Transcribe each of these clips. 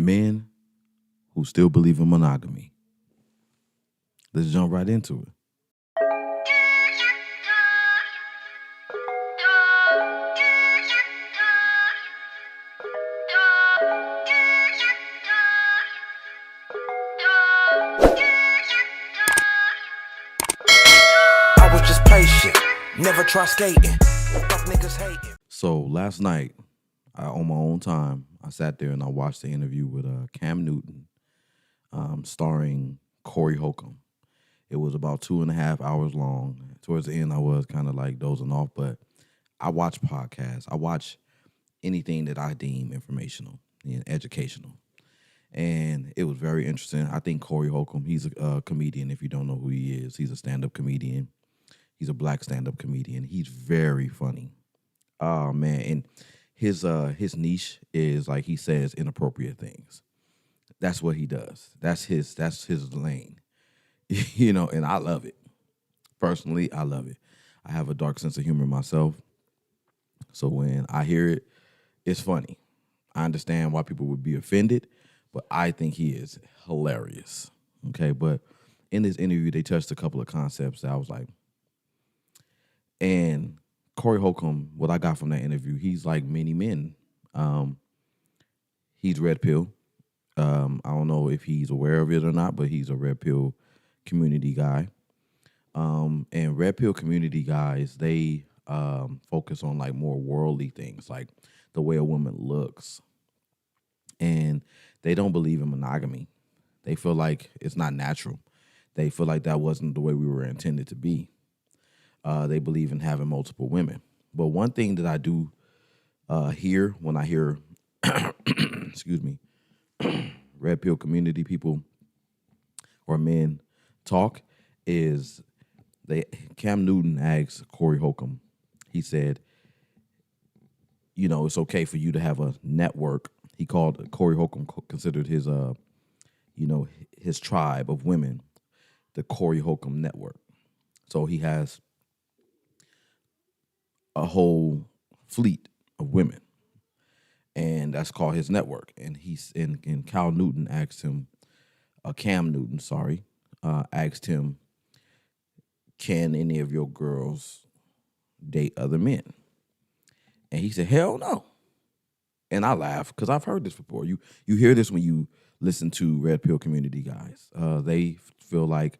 men who still believe in monogamy. Let's jump right into it. I was just patient, never try skating. Fuck niggas hating. So last night, on my own time, I sat there and I watched the interview with Cam Newton, starring Corey Holcomb. It was about 2.5 hours long. Towards the end, I was kind of like dozing off, but I watch podcasts. I watch anything that I deem informational and educational. And it was very interesting. I think Corey Holcomb, he's a comedian. If you don't know who he is, he's a stand-up comedian. He's a black stand-up comedian. He's very funny. Oh, man. And his niche is, like he says, inappropriate things. That's what he does. That's his lane. You know, and I love it. Personally, I love it. I have a dark sense of humor myself. So when I hear it, it's funny. I understand why people would be offended, but I think he is hilarious. Okay, but in this interview, they touched a couple of concepts that I was like, and Corey Holcomb, what I got from that interview, he's like many men. He's red pill. I don't know if he's aware of it or not, but he's a red pill community guy. And red pill community guys, they focus on like more worldly things, like the way a woman looks. And they don't believe in monogamy. They feel like it's not natural. They feel like that wasn't the way we were intended to be. They believe in having multiple women. But one thing that I do hear when I hear, excuse me, red pill community people or men talk is Cam Newton asked Corey Holcomb, he said, you know, it's okay for you to have a network. He called Corey Holcomb, considered his, his tribe of women, the Corey Holcomb Network. So he has a whole fleet of women, and that's called his network. And Cam Newton asked him, asked him, can any of your girls date other men? And he said, hell no. And I laugh because I've heard this before. You hear this when you listen to red pill community guys. They feel like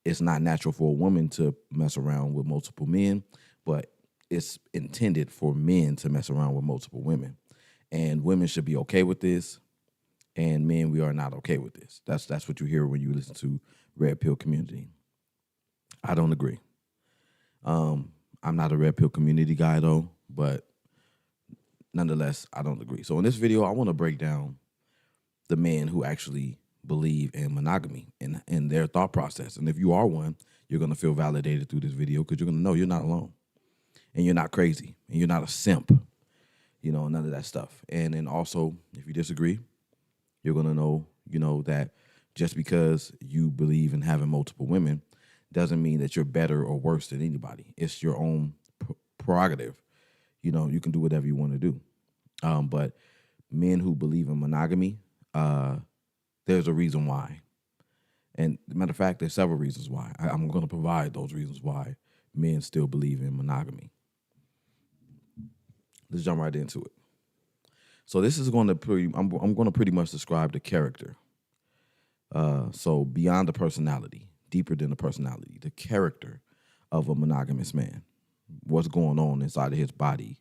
it's not natural for a woman to mess around with multiple men, but it's intended for men to mess around with multiple women. And women should be okay with this, and men, we are not okay with this. That's what you hear when you listen to red pill community. I don't agree. I'm not a red pill community guy, though, but nonetheless, I don't agree. So in this video, I want to break down the men who actually believe in monogamy and their thought process. And if you are one, you're going to feel validated through this video because you're going to know you're not alone. And you're not crazy. And you're not a simp. You know, none of that stuff. And then also, if you disagree, you're going to know, that just because you believe in having multiple women doesn't mean that you're better or worse than anybody. It's your own prerogative. You know, you can do whatever you want to do. But men who believe in monogamy, there's a reason why. And matter of fact, there's several reasons why. I'm going to provide those reasons why men still believe in monogamy. Let's jump right into it. So this is going to I'm going to pretty much describe the character. So beyond the personality, deeper than the personality, the character of a monogamous man. What's going on inside of his body,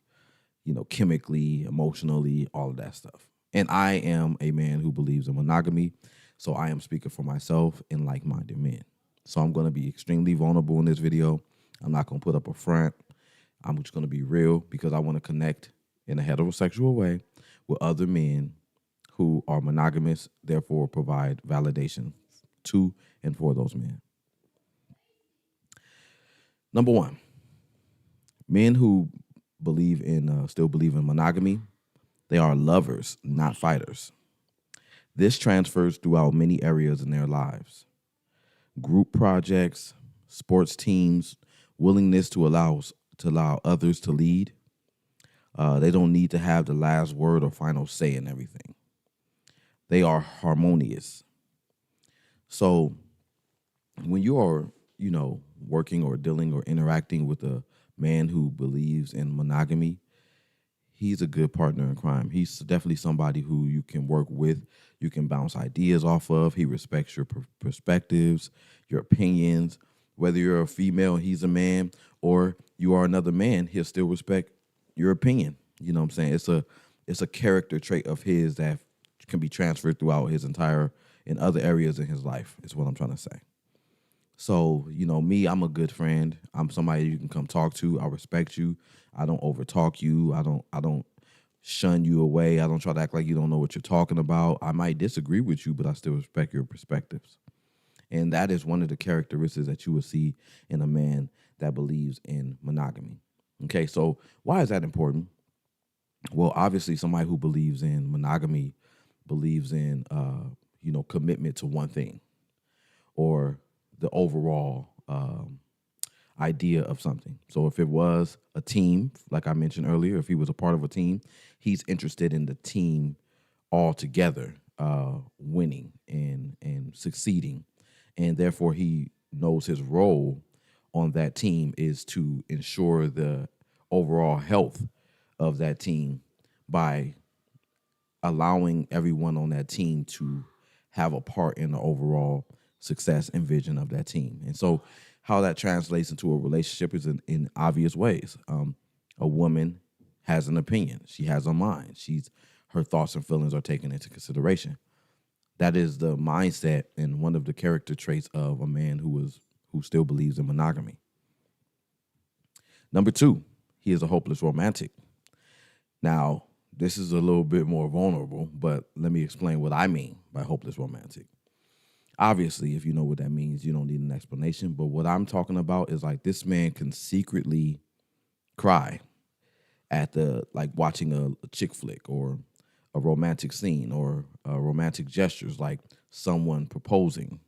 chemically, emotionally, all of that stuff. And I am a man who believes in monogamy, so I am speaking for myself and like-minded men. So I'm going to be extremely vulnerable in this video. I'm not going to put up a front. I'm just going to be real because I want to connect in a heterosexual way with other men who are monogamous, therefore provide validation to and for those men. Number one, men who still believe in monogamy, they are lovers, not fighters. This transfers throughout many areas in their lives. Group projects, sports teams, willingness to allow others to lead. They don't need to have the last word or final say in everything. They are harmonious. So when you are, working or dealing or interacting with a man who believes in monogamy, he's a good partner in crime. He's definitely somebody who you can work with, you can bounce ideas off of. He respects your perspectives, your opinions. Whether you're a female, he's a man, or you are another man, he'll still respect your opinion. You know what I'm saying? It's a character trait of his that can be transferred throughout his entire in other areas in his life. Is what I'm trying to say. So, me, I'm a good friend. I'm somebody you can come talk to. I respect you. I don't overtalk you. I don't shun you away. I don't try to act like you don't know what you're talking about. I might disagree with you, but I still respect your perspectives. And that is one of the characteristics that you will see in a man that believes in monogamy. Okay, so why is that important? Well, obviously, somebody who believes in monogamy believes in, commitment to one thing or the overall idea of something. So if it was a team, like I mentioned earlier, if he was a part of a team, he's interested in the team all together winning and succeeding. And therefore, he knows his role on that team is to ensure the overall health of that team by allowing everyone on that team to have a part in the overall success and vision of that team. And so, how that translates into a relationship is in obvious ways. A woman has an opinion; she has a mind. Her thoughts and feelings are taken into consideration. That is the mindset and one of the character traits of a man who still believes in monogamy. Number two, he is a hopeless romantic. Now, this is a little bit more vulnerable, but let me explain what I mean by hopeless romantic. Obviously, if you know what that means, you don't need an explanation. But what I'm talking about is like this man can secretly cry at like watching a chick flick or a romantic scene or romantic gestures like someone proposing,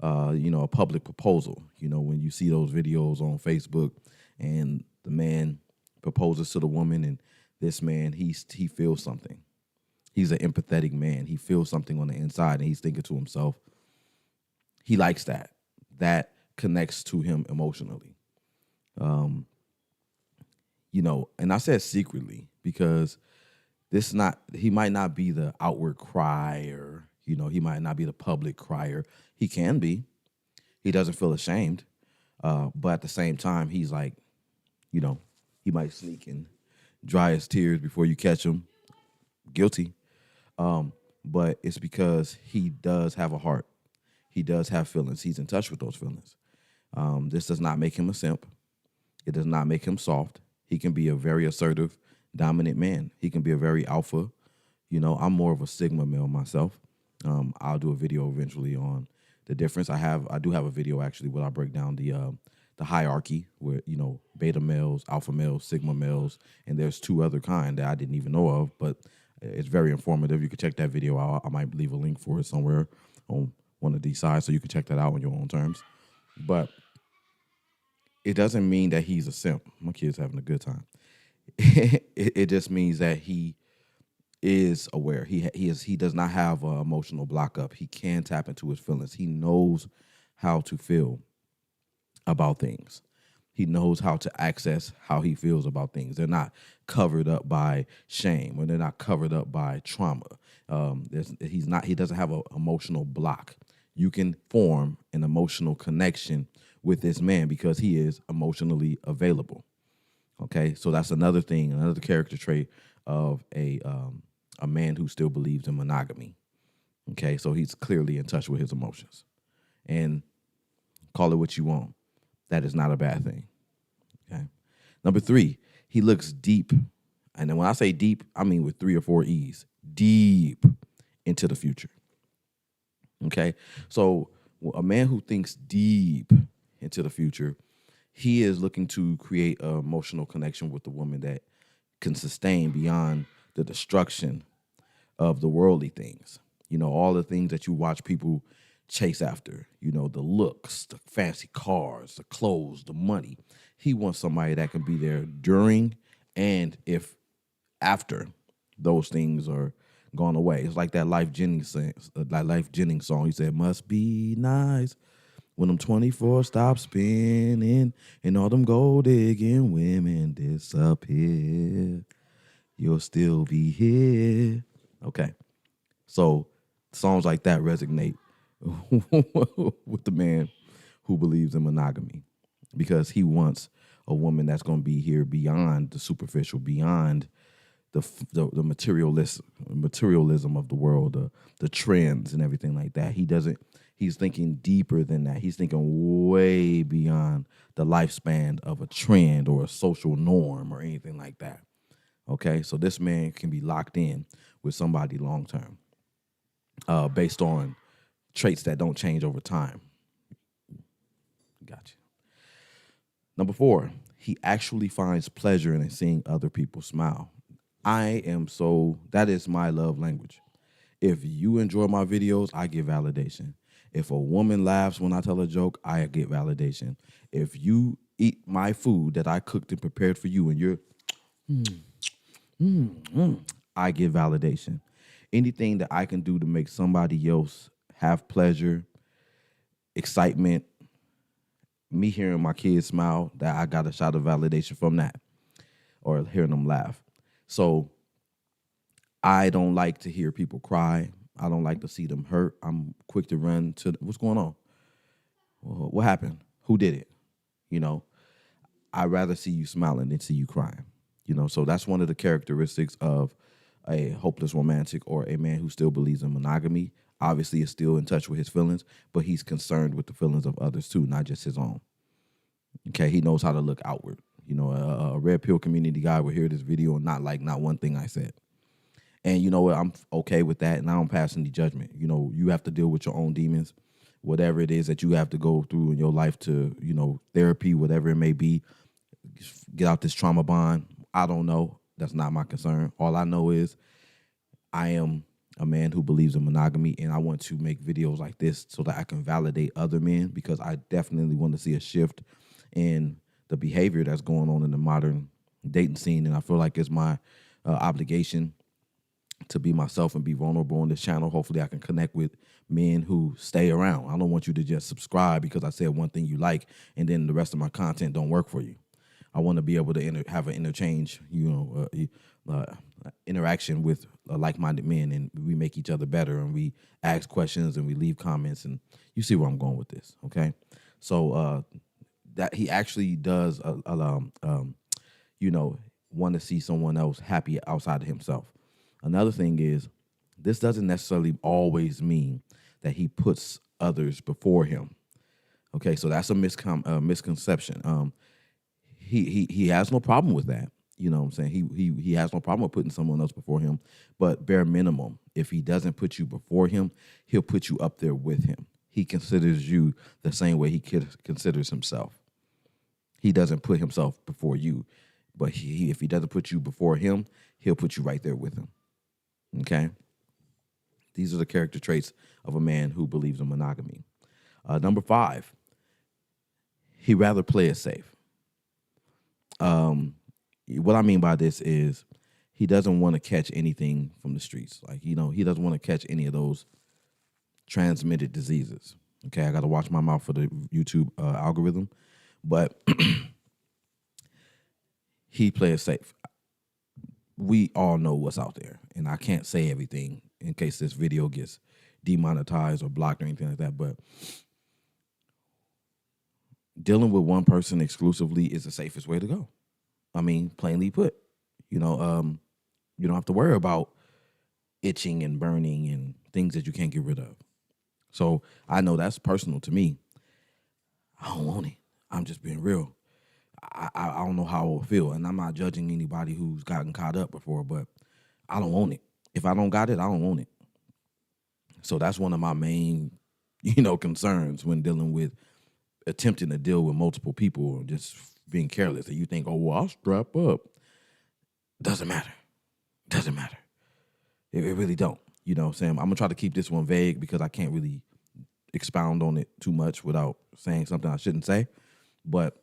a public proposal. When you see those videos on Facebook and the man proposes to the woman and this man, he feels something. He's an empathetic man. He feels something on the inside and he's thinking to himself, he likes that. That connects to him emotionally. And I said secretly because he might not be the outward crier, he might not be the public crier. He can be. He doesn't feel ashamed. But at the same time, he's like, he might sneak and dry his tears before you catch him. Guilty. But it's because he does have a heart. He does have feelings. He's in touch with those feelings. This does not make him a simp. It does not make him soft. He can be a very assertive, dominant man. He can be a very alpha. I'm more of a sigma male myself. I'll do a video eventually on the difference. I do have a video actually where I break down the hierarchy where, beta males, alpha males, sigma males, and there's two other kind that I didn't even know of, but it's very informative. You can check that video out. I might leave a link for it somewhere on one of these sides so you can check that out on your own terms. But it doesn't mean that he's a simp. My kid's having a good time. It just means that he is aware. He does not have an emotional block up. He can tap into his feelings. He knows how to feel about things. He knows how to access how he feels about things. They're not covered up by shame or they're not covered up by trauma. He doesn't have an emotional block. You can form an emotional connection with this man because he is emotionally available. Okay, so that's another thing, another character trait of a man who still believes in monogamy. Okay, so he's clearly in touch with his emotions. And call it what you want. That is not a bad thing. Okay. Number three, he looks deep. And then when I say deep, I mean with 3 or 4 E's. Deep into the future. Okay. So a man who thinks deep into the future, he is looking to create an emotional connection with the woman that can sustain beyond the destruction of the worldly things. All the things that you watch people chase after, the looks, the fancy cars, the clothes, the money. He wants somebody that can be there during and if after those things are gone away. It's like that Life Jennings song. He said, "Must be nice when them 24 stop spinning and all them gold digging women disappear. You'll still be here." Okay, so songs like that resonate with the man who believes in monogamy because he wants a woman that's going to be here beyond the superficial, beyond the materialism of the world, the trends and everything like that. He's thinking deeper than that. He's thinking way beyond the lifespan of a trend or a social norm or anything like that. Okay, so this man can be locked in with somebody long term, based on traits that don't change over time. Gotcha. Number 4, he actually finds pleasure in seeing other people smile. That is my love language. If you enjoy my videos, I get validation. If a woman laughs when I tell a joke, I get validation. If you eat my food that I cooked and prepared for you and you're, I get validation. Anything that I can do to make somebody else have pleasure, excitement, me hearing my kids smile, that I got a shot of validation from that, or hearing them laugh. So I don't like to hear people cry. I don't like to see them hurt. I'm quick to run to what's going on? What happened? Who did it? You know, I'd rather see you smiling than see you crying. You know, so that's one of the characteristics of a hopeless romantic or a man who still believes in monogamy. Obviously, is still in touch with his feelings, but he's concerned with the feelings of others too, not just his own. Okay, he knows how to look outward. You know, a red pill community guy will hear this video and not like not one thing I said. And you know what? I'm okay with that, and I don't pass any judgment. You know, you have to deal with your own demons, whatever it is that you have to go through in your life to, you know, therapy, whatever it may be, get out this trauma bond. I don't know. That's not my concern. All I know is I am a man who believes in monogamy, and I want to make videos like this so that I can validate other men, because I definitely want to see a shift in the behavior that's going on in the modern dating scene. And I feel like it's my obligation to be myself and be vulnerable on this channel. Hopefully I can connect with men who stay around. I don't want you to just subscribe because I said one thing you like and then the rest of my content don't work for you. I want to be able to have an interchange, interaction with like-minded men, and we make each other better, and we ask questions and we leave comments, and you see where I'm going with this, okay? So that he actually does, want to see someone else happy outside of himself. Another thing is, this doesn't necessarily always mean that he puts others before him. Okay, so that's a misconception. He has no problem with that. You know what I'm saying? He has no problem with putting someone else before him. But bare minimum, if he doesn't put you before him, he'll put you up there with him. He considers you the same way he considers himself. He doesn't put himself before you, but if he doesn't put you before him, he'll put you right there with him. Okay? These are the character traits of a man who believes in monogamy. Number 5, he'd rather play it safe. What I mean by this is he doesn't want to catch anything from the streets. Like, he doesn't want to catch any of those transmitted diseases. Okay, I got to watch my mouth for the YouTube algorithm, but he plays safe. We all know what's out there, and I can't say everything in case this video gets demonetized or blocked or anything like that, but dealing with one person exclusively is the safest way to go. I mean, plainly put, you don't have to worry about itching and burning and things that you can't get rid of. So I know that's personal to me. I don't want it. I'm just being real. I don't know how I will feel, and I'm not judging anybody who's gotten caught up before, but I don't want it. If I don't got it, I don't want it. So that's one of my main, concerns when dealing with attempting to deal with multiple people or just being careless. And you think, oh, well, I'll strap up. Doesn't matter. Doesn't matter. It really don't. You know what I'm saying? I'm going to try to keep this one vague because I can't really expound on it too much without saying something I shouldn't say. But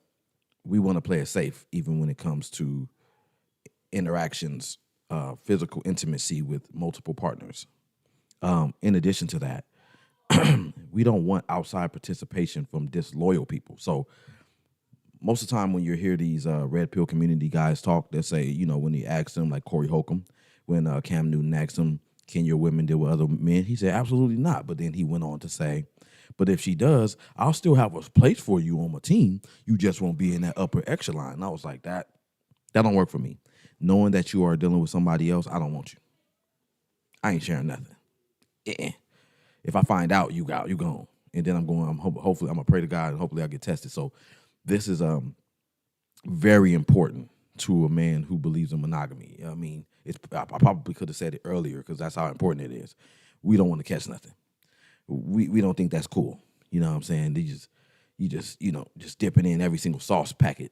we want to play it safe even when it comes to interactions physical intimacy with multiple partners. In addition to that, we don't want outside participation from disloyal people. So most of the time when you hear these red pill community guys talk, they say, when he asked them, like Corey Holcomb, when Cam Newton asked him, can your women deal with other men? He said, absolutely not. But then he went on to say, but if she does, I'll still have a place for you on my team. You just won't be in that upper echelon. And I was like, that don't work for me. Knowing that you are dealing with somebody else, I don't want you. I ain't sharing nothing. If I find out, you gone. And then hopefully I'm gonna pray to God and hopefully I get tested. So this is very important to a man who believes in monogamy. I mean, I probably could have said it earlier because that's how important it is. We don't want to catch nothing. We don't think that's cool. You know what I'm saying? You just dipping in every single sauce packet.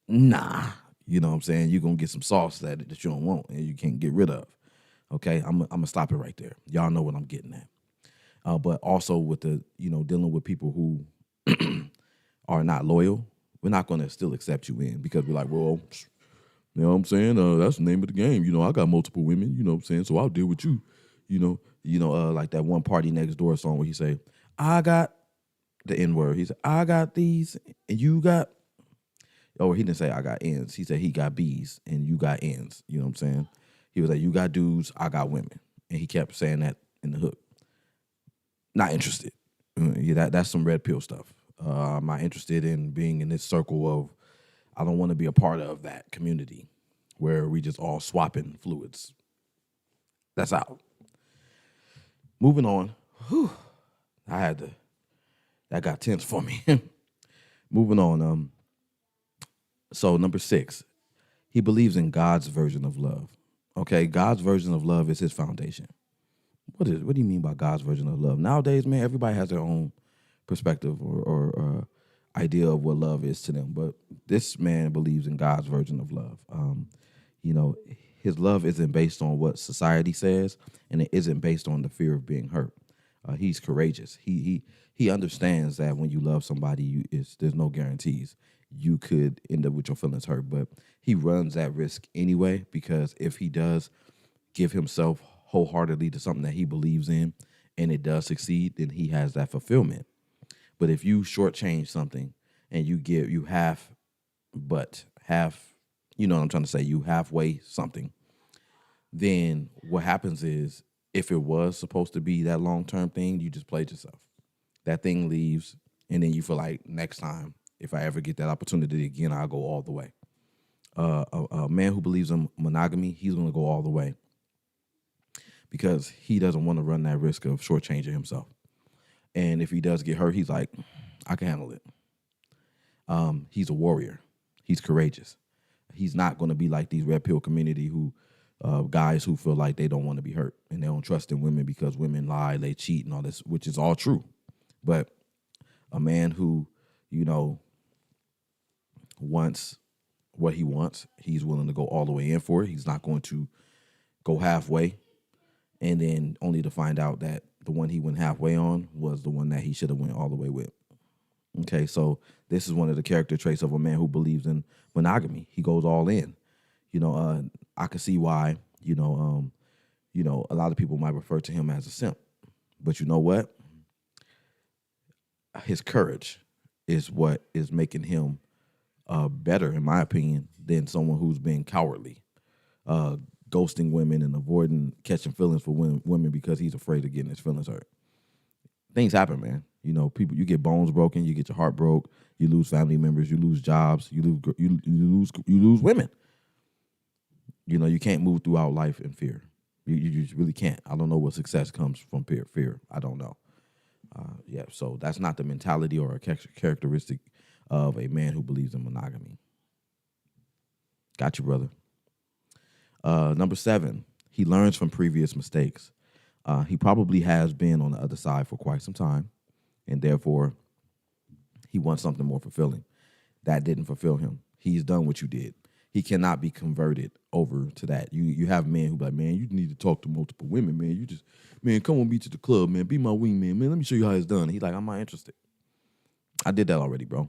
Nah. You know what I'm saying? You're gonna get some sauce that you don't want and you can't get rid of. Okay, I'm gonna stop it right there. Y'all know what I'm getting at. But also with the, dealing with people who are not loyal, we're not going to still accept you in because we're like, well, you know what I'm saying? That's the name of the game. I got multiple women, you know what I'm saying? So I'll deal with you, like that one Party Next Door song where he say, I got the N-word. He said, I got these and you got, he didn't say I got ends. He said he got B's and you got ends. You know what I'm saying? He was like, you got dudes, I got women. And he kept saying that in the hook. Not interested. Yeah, that's some red pill stuff. I'm not interested in being in this circle of, I don't want to be a part of that community where we just all swapping fluids. That's out. Moving on. Whew, that got tense for me. Moving on. So number 6, he believes in God's version of love. Okay, God's version of love is his foundation. What do you mean by God's version of love? Nowadays, man, everybody has their own perspective or idea of what love is to them. But this man believes in God's version of love. His love isn't based on what society says, and it isn't based on the fear of being hurt. He's courageous. He understands that when you love somebody, there's no guarantees. You could end up with your feelings hurt, but he runs that risk anyway because if he does give himself wholeheartedly to something that he believes in and it does succeed, then he has that fulfillment. But if you shortchange something and you half, you know what I'm trying to say, you halfway something, then what happens is if it was supposed to be that long-term thing, you just played yourself. That thing leaves and then you feel like next time, if I ever get that opportunity again, I'll go all the way. A man who believes in monogamy, he's going to go all the way. Because he doesn't want to run that risk of shortchanging himself. And if he does get hurt, he's like, I can handle it. He's a warrior. He's courageous. He's not going to be like these red pill community guys who feel like they don't want to be hurt and they don't trust in women because women lie, they cheat and all this, which is all true. But a man who, wants what he wants, he's willing to go all the way in for it. He's not going to go halfway. And then only to find out that the one he went halfway on was the one that he should have went all the way with. Okay, so this is one of the character traits of a man who believes in monogamy. He goes all in. I can see why, a lot of people might refer to him as a simp. But you know what? His courage is what is making him better, in my opinion, than someone who's been cowardly. Ghosting women and avoiding catching feelings for women because he's afraid of getting his feelings hurt. Things happen, man. People, you get bones broken, you get your heart broke, you lose family members, you lose jobs, you lose women. You can't move throughout life in fear. You just really can't. I don't know what success comes from fear. I don't know. So that's not the mentality or a characteristic of a man who believes in monogamy. Got you, brother. Number 7, he learns from previous mistakes. He probably has been on the other side for quite some time, and therefore he wants something more fulfilling. That didn't fulfill him. He's done what you did. He cannot be converted over to that. You have men who be like, man, you need to talk to multiple women, man. Come with me to the club, man. Be my wingman, man. Let me show you how it's done. He's like, I'm not interested. I did that already, bro.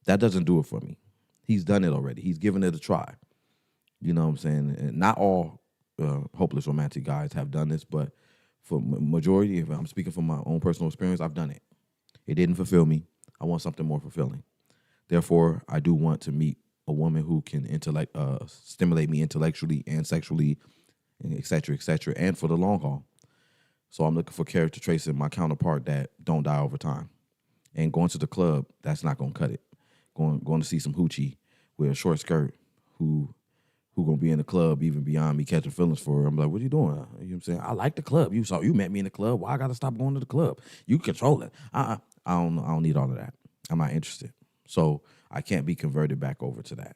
That doesn't do it for me. He's done it already. He's given it a try. You know what I'm saying? And not all hopeless romantic guys have done this, but for majority, if I'm speaking from my own personal experience, I've done it. It didn't fulfill me. I want something more fulfilling. Therefore, I do want to meet a woman who can stimulate me intellectually and sexually, and et cetera, and for the long haul. So I'm looking for character traits in my counterpart that don't die over time. And going to the club, that's not gonna cut it. Going to see some hoochie with a short skirt who gonna be in the club even beyond me catching feelings for her. I'm like, what are you doing? You know what I'm saying? I like the club. You met me in the club. Why I gotta stop going to the club? You control it. I don't need all of that. I'm not interested. So I can't be converted back over to that.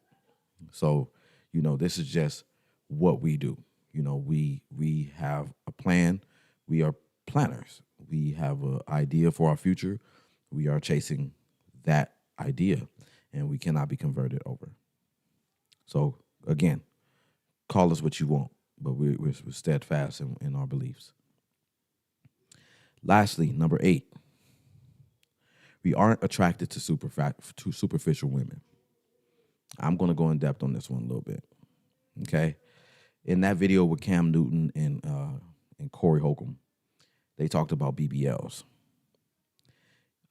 So, this is just what we do. We have a plan. We are planners. We have an idea for our future. We are chasing that idea, and we cannot be converted over. So again, call us what you want, but we're steadfast in our beliefs. Lastly, number 8, we aren't attracted to superficial women. I'm going to go in depth on this one a little bit. Okay, in that video with Cam Newton and Corey Holcomb, they talked about BBLs.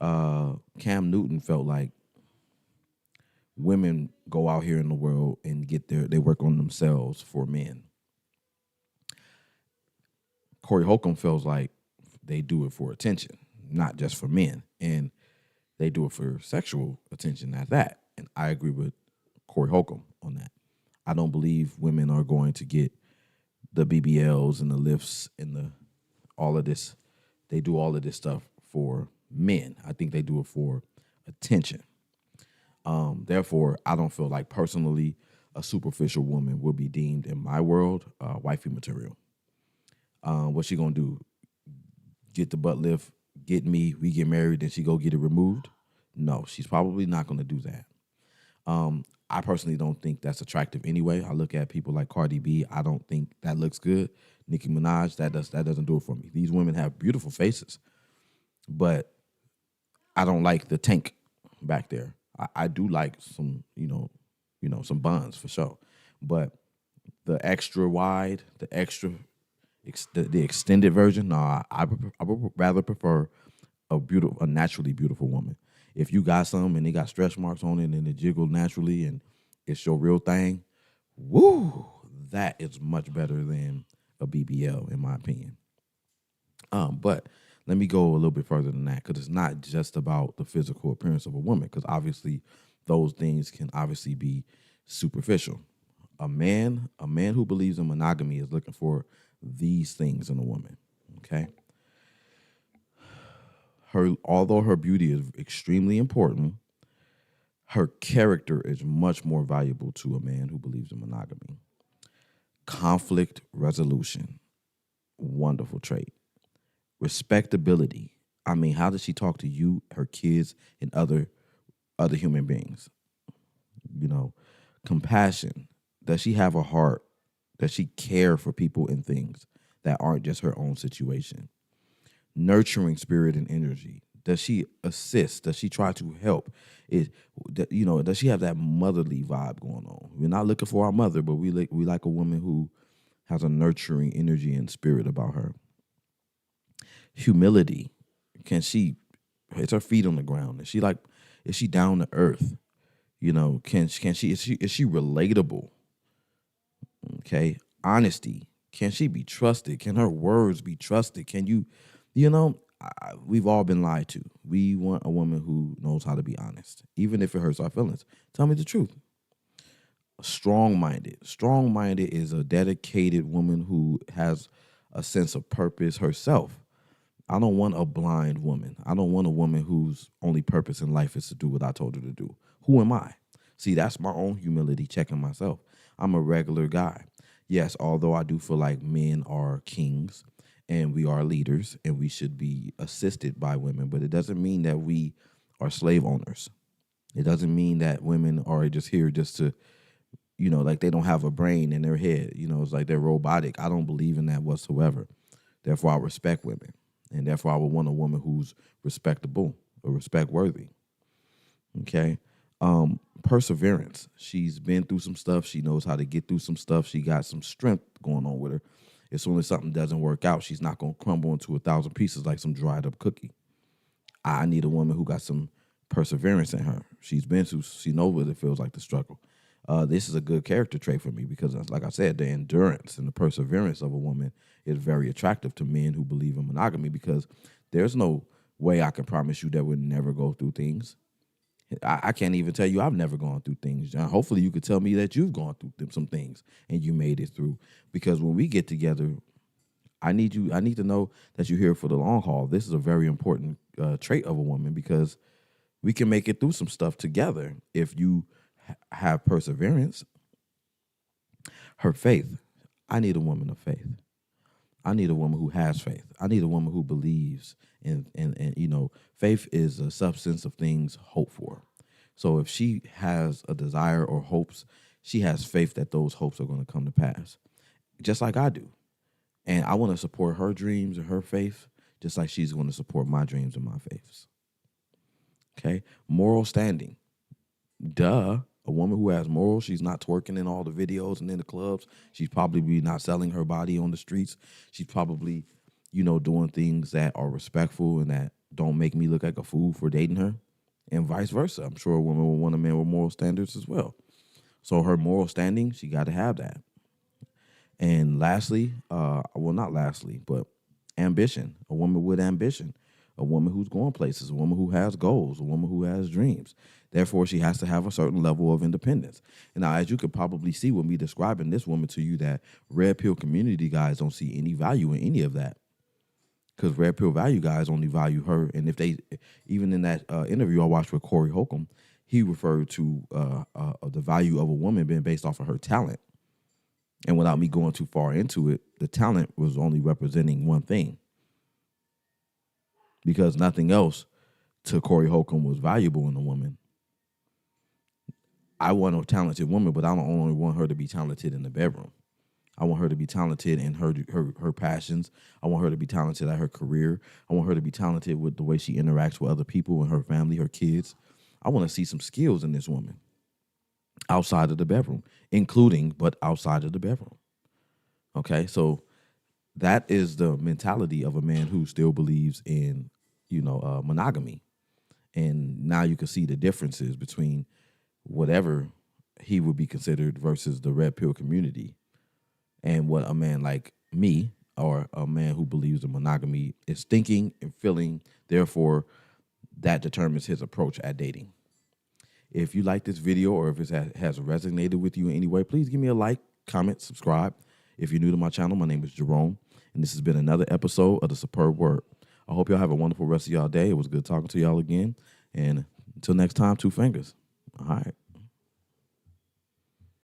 Cam Newton felt like women go out here in the world and they work on themselves for men. Corey Holcomb feels like they do it for attention, not just for men, and they do it for sexual attention at that. And I agree with Corey Holcomb on that. I don't believe women are going to get the BBLs and the lifts and all of this. They do all of this stuff for men. I think they do it for attention. Therefore, I don't feel like personally a superficial woman will be deemed in my world wifey material. What's she gonna do? Get the butt lift, get me, we get married, then she go get it removed? No, she's probably not gonna do that. I personally don't think that's attractive anyway. I look at people like Cardi B. I don't think that looks good. Nicki Minaj, that doesn't do it for me. These women have beautiful faces, but I don't like the tank back there. I do like some, some buns for sure, but the extra wide, the extended version, nah, I would rather prefer a naturally beautiful woman. If you got some and they got stretch marks on it and it jiggle naturally and it's your real thing, woo, that is much better than a BBL in my opinion. But let me go a little bit further than that, because it's not just about the physical appearance of a woman, because obviously those things can obviously be superficial. A man who believes in monogamy is looking for these things in a woman. Okay. Although her beauty is extremely important, her character is much more valuable to a man who believes in monogamy. Conflict resolution, wonderful trait. Respectability. I mean, how does she talk to you, her kids, and other human beings? Compassion. Does she have a heart? Does she care for people and things that aren't just her own situation? Nurturing spirit and energy. Does she assist? Does she try to help? Does she have that motherly vibe going on? We're not looking for our mother, but we like a woman who has a nurturing energy and spirit about her. Humility. Can she? It's her feet on the ground. Is she down to earth? Can she? Is she relatable? Okay. Honesty. Can she be trusted? Can her words be trusted? Can you? We've all been lied to. We want a woman who knows how to be honest, even if it hurts our feelings. Tell me the truth. Strong-minded. Strong-minded is a dedicated woman who has a sense of purpose herself. I don't want a blind woman. I don't want a woman whose only purpose in life is to do what I told her to do. Who am I? See, that's my own humility checking myself. I'm a regular guy. Yes, although I do feel like men are kings and we are leaders and we should be assisted by women, but it doesn't mean that we are slave owners. It doesn't mean that women are just here just to, like they don't have a brain in their head. It's like they're robotic. I don't believe in that whatsoever. Therefore, I respect women. And therefore, I would want a woman who's respectable or respect worthy. Okay. Perseverance. She's been through some stuff. She knows how to get through some stuff. She got some strength going on with her. As soon as something doesn't work out, she's not going to crumble into 1,000 pieces like some dried up cookie. I need a woman who got some perseverance in her. She's been through, she knows what it feels like to struggle. This is a good character trait for me because, like I said, the endurance and the perseverance of a woman is very attractive to men who believe in monogamy because there's no way I can promise you that we'll never go through things. I can't even tell you I've never gone through things, John. Hopefully you could tell me that you've gone through some things and you made it through. Because when we get together, I need to know that you're here for the long haul. This is a very important trait of a woman because we can make it through some stuff together if you have perseverance. Her faith. I need a woman of faith. I need a woman who has faith. I need a woman who believes in faith is a substance of things hoped for. So if she has a desire or hopes, she has faith that those hopes are going to come to pass, just like I do. And I want to support her dreams and her faith, just like she's going to support my dreams and my faiths. Okay? Moral standing. Duh. A woman who has morals, she's not twerking in all the videos and in the clubs. She's probably not selling her body on the streets. She's probably, doing things that are respectful and that don't make me look like a fool for dating her, and vice versa. I'm sure a woman will want a man with moral standards as well. So her moral standing, she got to have that. And lastly, not lastly, but ambition. A woman with ambition. A woman who's going places. A woman who has goals. A woman who has dreams. Therefore, she has to have a certain level of independence. And now, as you could probably see when me describing this woman to you, that red pill community guys don't see any value in any of that. Because red pill value guys only value her. And if they, even in that interview I watched with Corey Holcomb, he referred to the value of a woman being based off of her talent. And without me going too far into it, the talent was only representing one thing. Because nothing else to Corey Holcomb was valuable in a woman. I want a talented woman, but I don't only want her to be talented in the bedroom. I want her to be talented in her passions. I want her to be talented at her career. I want her to be talented with the way she interacts with other people and her family, her kids. I want to see some skills in this woman outside of the bedroom, including but outside of the bedroom. Okay, so that is the mentality of a man who still believes in, monogamy. And now you can see the differences between whatever he would be considered versus the red pill community, and what a man like me or a man who believes in monogamy is thinking and feeling. Therefore, that determines his approach at dating. If you like this video or if it has resonated with you in any way, please give me a like, comment, subscribe. If you're new to my channel, my name is Jerome, and this has been another episode of The Superb Word. I hope y'all have a wonderful rest of y'all day. It was good talking to y'all again. And until next time, 2 fingers. All right.